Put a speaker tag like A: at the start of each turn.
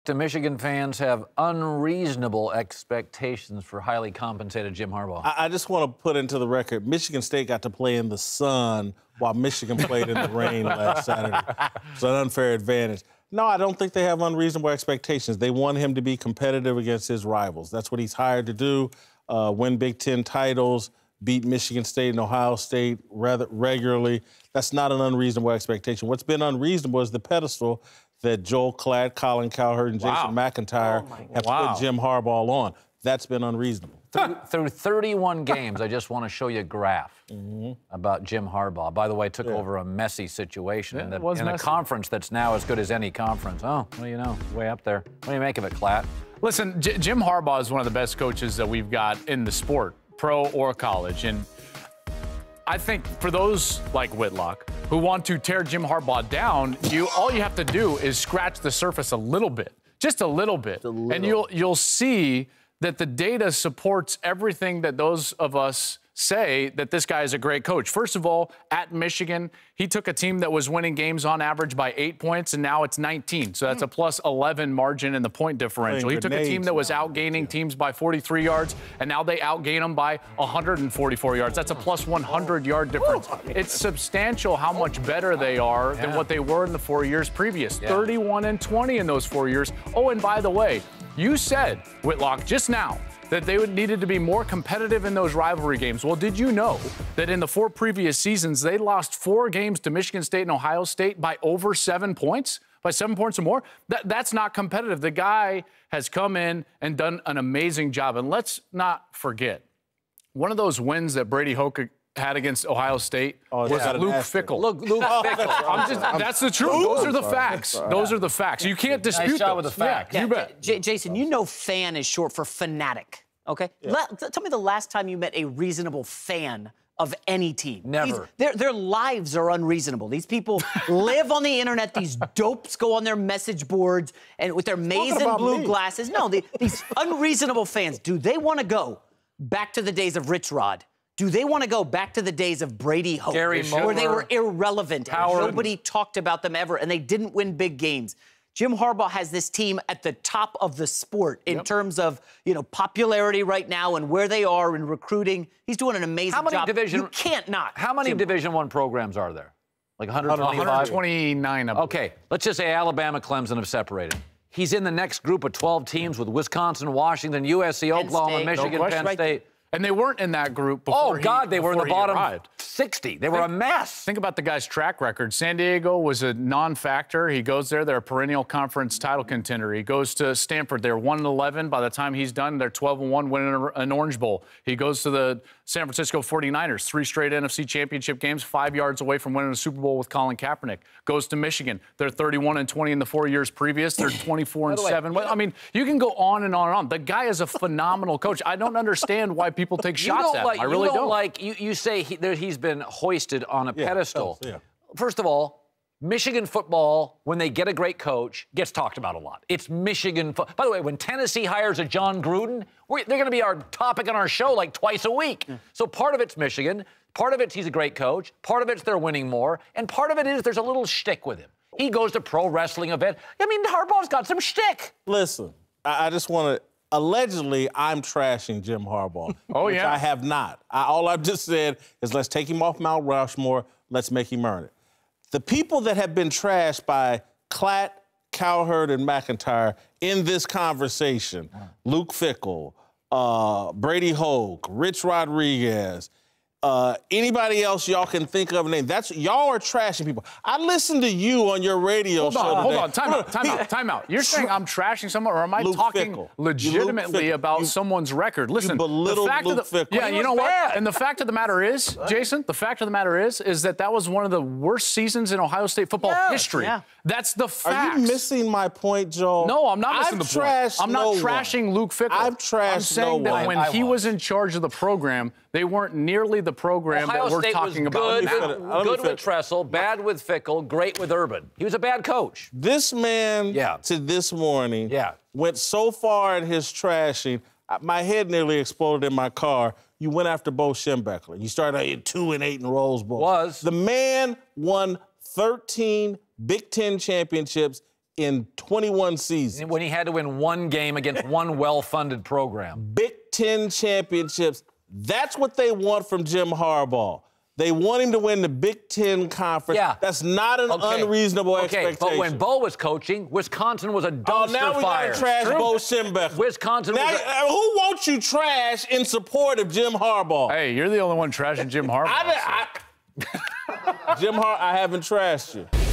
A: Do Michigan fans have unreasonable expectations for highly compensated Jim Harbaugh?
B: I just want to put into the record, Michigan State got to play in the sun while Michigan played in the rain last Saturday. It's an unfair advantage. No, I don't think they have unreasonable expectations. They want him to be competitive against his rivals. That's what he's hired to do, win Big Ten titles, beat Michigan State and Ohio State rather regularly. That's not an unreasonable expectation. What's been unreasonable is the pedestal that Joel Klatt, Colin Cowherd, and Jason McIntyre have put Jim Harbaugh on. That's been unreasonable.
A: Through 31 games, I just want to show you a graph about Jim Harbaugh. By the way, took over a messy situation in a conference that's now as good as any conference. Oh, what do you know? Way up there. What do you make of it, Klatt?
C: Listen, Jim Harbaugh is one of the best coaches that we've got in the sport, pro or college. And I think for those like Whitlock who want to tear Jim Harbaugh down, all you have to do is scratch the surface a little bit, just a little bit, and you'll see that the data supports everything that those of us say that this guy is a great coach. First of all, at Michigan, he took a team that was winning games on average by 8 points, and now it's 19. So that's a plus 11 margin in the point differential. He took a team that was outgaining teams by 43 yards, and now they outgain them by 144 yards. That's a plus 100-yard difference. It's substantial how much better they are than what they were in the 4 years previous. 31-20 in those 4 years. Oh, and by the way, you said, Whitlock, just now, that they needed to be more competitive in those rivalry games. Well, did you know that in the 4 previous seasons, they lost 4 games to Michigan State and Ohio State by over 7 points? By 7 points or more? That's not competitive. The guy has come in and done an amazing job. And let's not forget, one of those wins that Brady Hoke had against Ohio State was Luke Fickell.
A: Luke Fickell.
C: That's the truth. Those are the facts. Those are the facts. You can't dispute
A: nice job with the facts.
C: You bet.
D: Jason, you know fan is short for fanatic, okay? Yeah. Tell me the last time you met a reasonable fan of any team.
A: Never.
D: Their lives are unreasonable. These people live on the internet. These dopes go on their message boards and with their maize and blue glasses. No, these unreasonable fans, do they want to go back to the days of Rich Rod? Do they want to go back to the days of Brady Hoke, where they were irrelevant and nobody talked about them ever, and they didn't win big games? Jim Harbaugh has this team at the top of the sport in terms of, popularity right now and where they are in recruiting. He's doing an amazing job. You can't not.
A: How many Division I programs are there? Like 125?
C: 129 of them.
A: Okay, let's just say Alabama, Clemson have separated. He's in the next group of 12 teams with Wisconsin, Washington, USC, Oklahoma, Michigan, Penn State.
C: And they weren't in that group before
A: they were in the bottom 60. They were a mess.
C: Think about the guy's track record. San Diego was a non-factor. He goes there. They're a perennial conference title contender. He goes to Stanford. They're 1-11. By the time he's done, they're 12-1, winning an Orange Bowl. He goes to the San Francisco 49ers, 3 straight NFC championship games, 5 yards away from winning a Super Bowl with Colin Kaepernick. Goes to Michigan. They're 31-20 in the 4 years previous. They're 24-7. I mean, you can go on and on and on. The guy is a phenomenal coach. I don't understand why people take shots at him. I really don't.
A: You say he's been hoisted on a pedestal. First of all, Michigan football, when they get a great coach, gets talked about a lot. It's Michigan football. By the way, when Tennessee hires a John Gruden, they're going to be our topic on our show like twice a week. So part of it's Michigan, part of it's he's a great coach, part of it's they're winning more, and part of it is there's a little shtick with him. He goes to pro wrestling event. I mean, Harbaugh's got some shtick.
B: Listen, I just want to... Allegedly, I'm trashing Jim Harbaugh. Which I have not. All I've just said is let's take him off Mount Rushmore. Let's make him earn it. The people that have been trashed by Klatt, Cowherd, and McIntyre in this conversation, Luke Fickell, Brady Hoke, Rich Rodriguez, anybody else y'all can think of a name. Y'all are trashing people. I listened to you on your radio show today.
C: Hold on. Time out. You're saying I'm trashing someone, or am I talking legitimately about someone's record? Listen,
B: the fact of the
C: you know what? And the fact of the matter is, Jason, the fact of the matter is that was one of the worst seasons in Ohio State football history. That's the facts.
B: Are you missing my point, Joel?
C: No, I'm not missing the point. I'm not trashing Luke Fickell.
B: I've trashed
C: I'm saying that when he was in charge of the program, they weren't nearly the program that we're talking about now.
A: Good with Tressel, bad with Fickell, great with Urban. He was a bad coach.
B: This man, to this morning, went so far in his trashing, my head nearly exploded in my car. You went after Bo Schembechler. You started at 2-8 in Rose Bowl.
A: The
B: man won 13 Big Ten championships in 21 seasons.
A: When he had to win one game against one well-funded program.
B: Big Ten championships. That's what they want from Jim Harbaugh. They want him to win the Big Ten Conference.
A: Yeah.
B: That's not an unreasonable expectation.
A: But when Bo was coaching, Wisconsin was a dumpster fire.
B: Now we got to trash Bo Schembechler.
A: Wisconsin
B: now, who wants you trash in support of Jim Harbaugh?
C: Hey, you're the only one trashing Jim Harbaugh.
B: Jim Harbaugh, I haven't trashed you.